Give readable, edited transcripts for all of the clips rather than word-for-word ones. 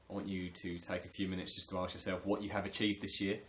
I want you to take a few minutes just to ask yourself what you have achieved this year,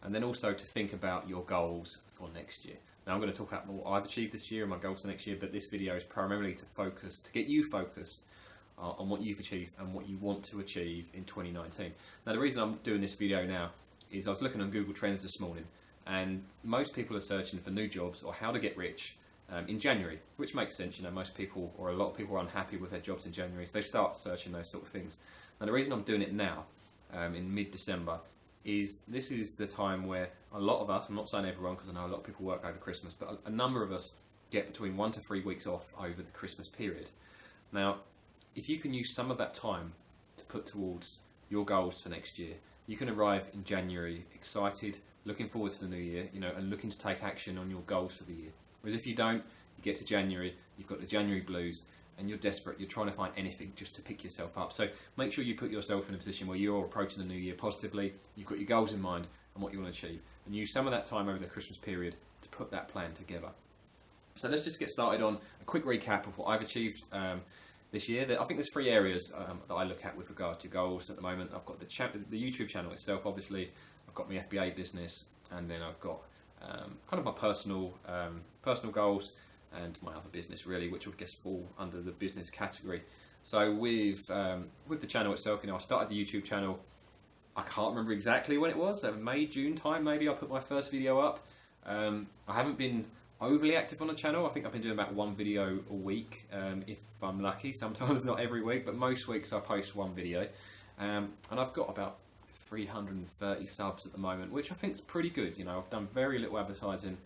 and then also to think about your goals for next year. Now I'm going to talk about what I've achieved this year and my goals for next year, but this video is primarily to get you focused on what you've achieved and what you want to achieve in 2019. Now the reason I'm doing this video now is I was looking on Google Trends this morning, and most people are searching for new jobs or how to get rich in January, which makes sense. You know, most people or a lot of people are unhappy with their jobs in January, so they start searching those sort of things. Now the reason I'm doing it now, in mid-December, is this is the time where a lot of us, I'm not saying everyone because I know a lot of people work over Christmas, but a number of us get between 1 to 3 weeks off over the Christmas period. Now, if you can use some of that time to put towards your goals for next year, you can arrive in January excited, looking forward to the new year, you know, and looking to take action on your goals for the year. Whereas if you don't, you get to January, you've got the January blues, and you're desperate, you're trying to find anything just to pick yourself up. So make sure you put yourself in a position where you're approaching the new year positively, you've got your goals in mind and what you want to achieve, and use some of that time over the Christmas period to put that plan together. So let's just get started on a quick recap of what I've achieved this year. I think there's 3 areas that I look at with regards to goals at the moment. I've got the YouTube channel itself, obviously, I've got my FBA business, and then I've got kind of my personal goals, and my other business really, which would guess fall under the business category. So with the channel itself, you know, I started the YouTube channel, I can't remember exactly when it was, May, June time maybe I put my first video up. I haven't been overly active on the channel. I think I've been doing about 1 video a week, if I'm lucky, sometimes not every week, but most weeks I post 1 video. And I've got about 330 subs at the moment, which I think is pretty good. You know, I've done very little advertising.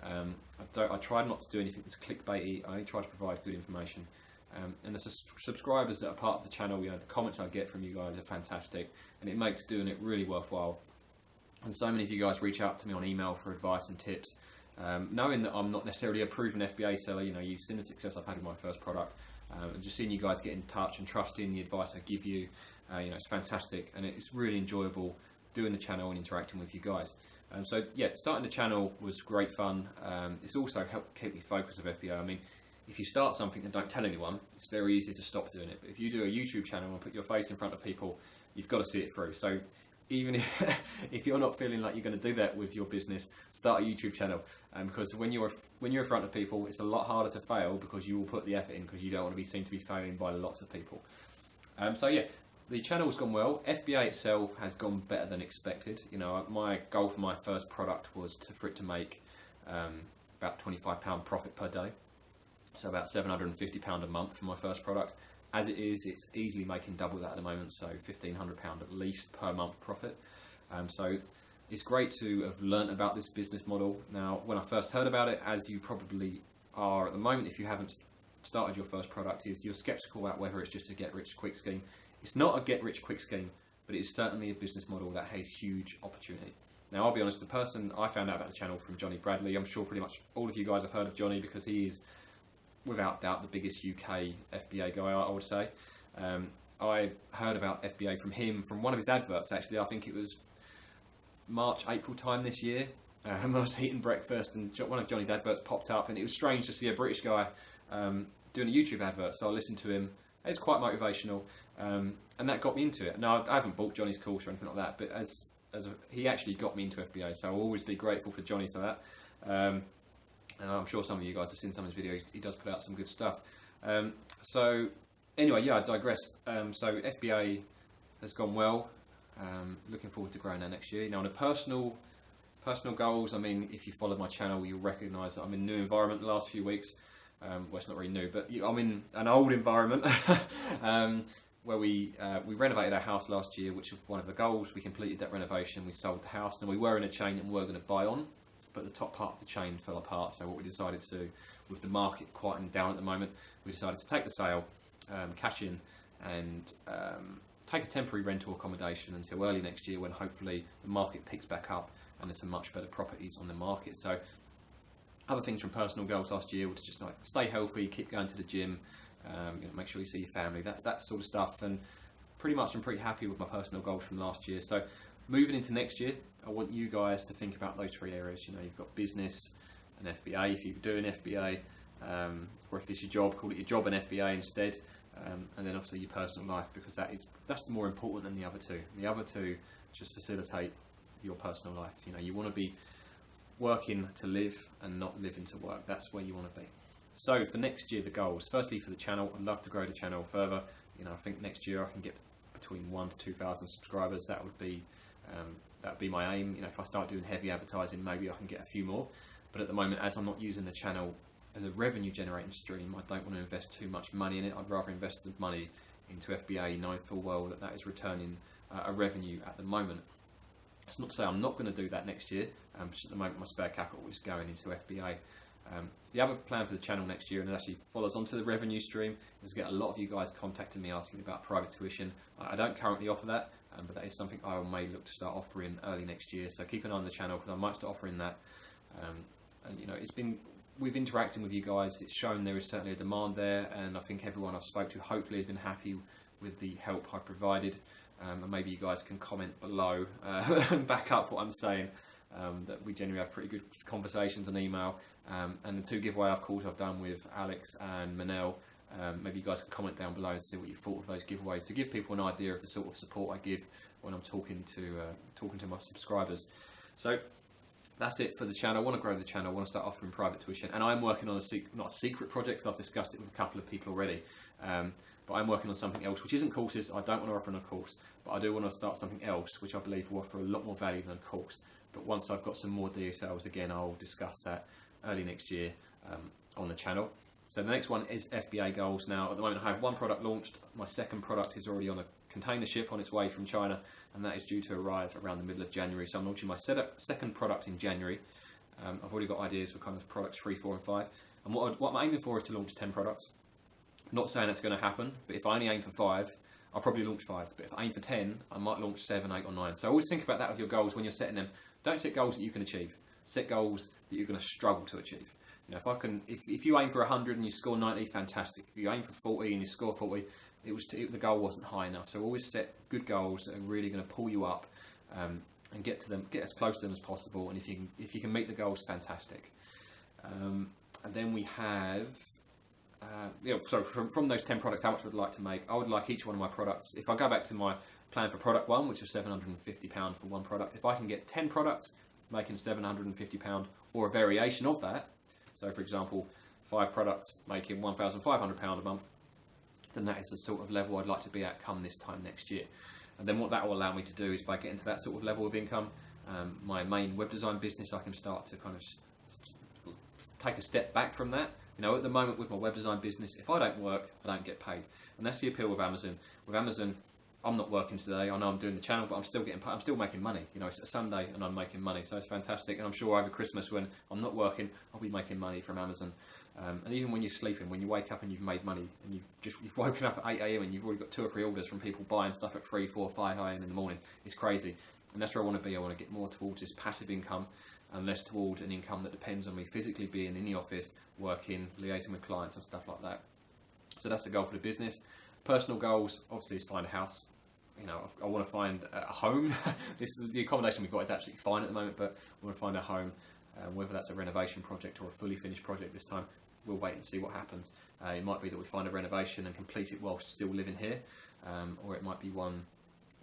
I tried not to do anything that's clickbaity. I only try to provide good information. And the subscribers that are part of the channel, you know, the comments I get from you guys are fantastic, and it makes doing it really worthwhile. And so many of you guys reach out to me on email for advice and tips, knowing that I'm not necessarily a proven FBA seller. You know, you've seen the success I've had with my first product, and just seeing you guys get in touch and trusting the advice I give you, you know, it's fantastic, and it's really enjoyable doing the channel and interacting with you guys. So yeah, starting the channel was great fun. It's also helped keep me focused of FBA. I mean, if you start something and don't tell anyone, it's very easy to stop doing it. But if you do a YouTube channel and put your face in front of people, you've got to see it through. So even if you're not feeling like you're going to do that with your business, start a YouTube channel. Because when you're in front of people, it's a lot harder to fail because you will put the effort in, because you don't want to be seen to be failing by lots of people. So yeah. The channel's gone well. FBA itself has gone better than expected. You know, my goal for my first product was for it to make about £25 profit per day, so about £750 a month for my first product. As it is, it's easily making double that at the moment, so £1,500 at least per month profit. So it's great to have learnt about this business model. Now, when I first heard about it, as you probably are at the moment if you haven't started your first product, is you're sceptical about whether it's just a get-rich-quick scheme. It's not a get-rich-quick scheme, but it is certainly a business model that has huge opportunity. Now, I'll be honest, the person I found out about the channel from Johnny Bradley, I'm sure pretty much all of you guys have heard of Johnny because he is, without doubt, the biggest UK FBA guy, I would say. I heard about FBA from him, from one of his adverts actually. I think it was March, April time this year. I was eating breakfast and one of Johnny's adverts popped up, and it was strange to see a British guy doing a YouTube advert, so I listened to him. It's quite motivational, and that got me into it. Now, I haven't bought Johnny's course or anything like that, but he actually got me into FBA, so I'll always be grateful for Johnny for that. And I'm sure some of you guys have seen some of his videos. He does put out some good stuff. So anyway, yeah, I digress. So FBA has gone well. Looking forward to growing that next year. Now, on the personal goals, I mean, if you follow my channel, you'll recognise that I'm in a new environment the last few weeks. Well, it's not really new, but I'm in an old environment where we renovated our house last year, which was one of the goals. We completed that renovation, we sold the house, and we were in a chain that we were going to buy on, but the top part of the chain fell apart. So what we decided to do, with the market quieting down at the moment, we decided to take the sale, cash in, and take a temporary rental accommodation until early next year, when hopefully the market picks back up and there's some much better properties on the market. So other things from personal goals last year were to just like stay healthy, keep going to the gym, you know, make sure you see your family, that sort of stuff. And pretty much I'm pretty happy with my personal goals from last year. So moving into next year, I want you guys to think about those 3 areas. You know, you've got business and FBA if you're doing FBA, or if it's your job, call it your job and FBA instead. and then obviously your personal life, because that's more important than the other two. The other two just facilitate your personal life. You know, you want to be working to live and not living to work. That's where you want to be. So for next year, the goals, firstly for the channel, I'd love to grow the channel further. You know, I think next year I can get between 1,000 to 2,000 subscribers. That would be my aim. You know, if I start doing heavy advertising, maybe I can get a few more. But at the moment, as I'm not using the channel as a revenue generating stream, I don't want to invest too much money in it. I'd rather invest the money into FBA, knowing full well that that is returning a revenue at the moment. That's not to say I'm not going to do that next year, but at the moment my spare capital is going into FBA. The other plan for the channel next year, and it actually follows onto the revenue stream, is to get a lot of you guys contacting me asking about private tuition. I don't currently offer that, but that is something I may look to start offering early next year. So keep an eye on the channel, because I might start offering that. And you know, we've interacted with you guys. It's shown there is certainly a demand there, and I think everyone I've spoke to hopefully has been happy with the help I provided. And maybe you guys can comment below and back up what I'm saying. That we generally have pretty good conversations on email, and the 2 giveaway calls I've done with Alex and Manel, maybe you guys can comment down below and see what you thought of those giveaways, to give people an idea of the sort of support I give when I'm talking to my subscribers. So that's it for the channel. I want to grow the channel. I want to start offering private tuition, and I'm working on not a secret project. I've discussed it with a couple of people already, but I'm working on something else which isn't courses. I don't want to offer a course, but I do want to start something else which I believe will offer a lot more value than a course. But once I've got some more details, again, I'll discuss that early next year on the channel. So the next one is FBA goals. Now, at the moment, I have 1 product launched. My second product is already on a container ship on its way from China, and that is due to arrive around the middle of January. So I'm launching my second product in January. I've already got ideas for kind of products 3, 4, and 5. And what I'm aiming for is to launch 10 products. I'm not saying that's going to happen, but if I only aim for 5, I'll probably launch 5. But if I aim for 10, I might launch 7, 8, or 9. So always think about that with your goals when you're setting them. Don't set goals that you can achieve. Set goals that you're going to struggle to achieve. You know, if you aim for 100 and you score 90, fantastic. If you aim for 40 and you score 40, the goal wasn't high enough. So always set good goals that are really going to pull you up, and get as close to them as possible. And if you can meet the goals, fantastic. And then we have, so from those 10 products, how much would I like to make? I would like each one of my products. If I go back to my plan for product 1, which was £750 for 1 product, if I can get 10 products making £750 or a variation of that, so for example 5 products making £1,500 a month, then that is the sort of level I'd like to be at come this time next year. And then what that will allow me to do is, by getting to that sort of level of income, my main web design business, I can start to kind of take a step back from that. You know, at the moment with my web design business, if I don't work, I don't get paid. And that's the appeal with Amazon. With Amazon, I'm not working today. I know I'm doing the channel, but I'm still getting paid. I'm still making money. You know, it's a Sunday and I'm making money, so it's fantastic. And I'm sure over Christmas, when I'm not working, I'll be making money from Amazon. And even when you're sleeping, when you wake up and you've made money, and you've woken up at 8 AM and you've already got 2 or 3 orders from people buying stuff at 3, 4, 5 AM in the morning, it's crazy. And that's where I want to be. I want to get more towards this passive income and less towards an income that depends on me physically being in the office, working, liaising with clients and stuff like that. So that's the goal for the business. Personal goals, obviously, is find a house. You know, I want to find a home. The accommodation we've got is absolutely fine at the moment, but I want to find a home, whether that's a renovation project or a fully finished project this time. We'll wait and see what happens. It might be that we find a renovation and complete it whilst still living here, or it might be one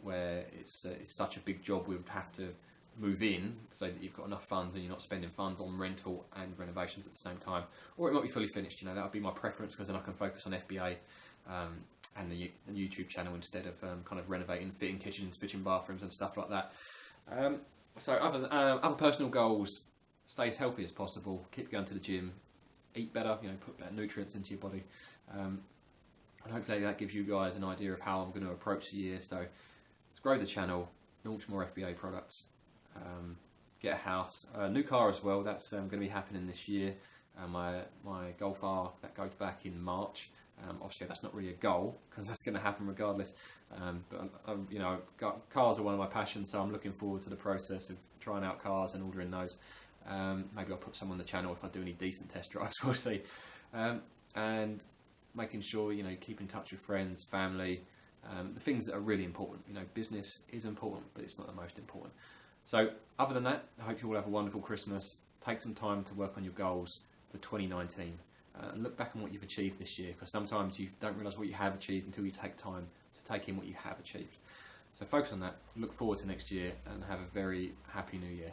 where it's such a big job we would have to move in so that you've got enough funds and you're not spending funds on rental and renovations at the same time. Or it might be fully finished. You know, that would be my preference, because then I can focus on FBA and the YouTube channel instead of kind of renovating, fitting kitchens, fitting bathrooms and stuff like that. So other personal goals: stay as healthy as possible, keep going to the gym, eat better, you know, put better nutrients into your body, and hopefully that gives you guys an idea of how I'm going to approach the year. So let's grow the channel, launch more FBA products, get a house, a new car as well. That's going to be happening this year. My Golf R, that goes back in March. Obviously that's not really a goal, because that's going to happen regardless, but you know, cars are one of my passions, so I'm looking forward to the process of trying out cars and ordering those. Maybe I'll put some on the channel if I do any decent test drives, we'll see. And making sure, you know, keep in touch with friends, family, the things that are really important. You know, business is important, but it's not the most important. So other than that, I hope you all have a wonderful Christmas. Take some time to work on your goals for 2019. and look back on what you've achieved this year, because sometimes you don't realise what you have achieved until you take time to take in what you have achieved. So focus on that, look forward to next year, and have a very happy new year.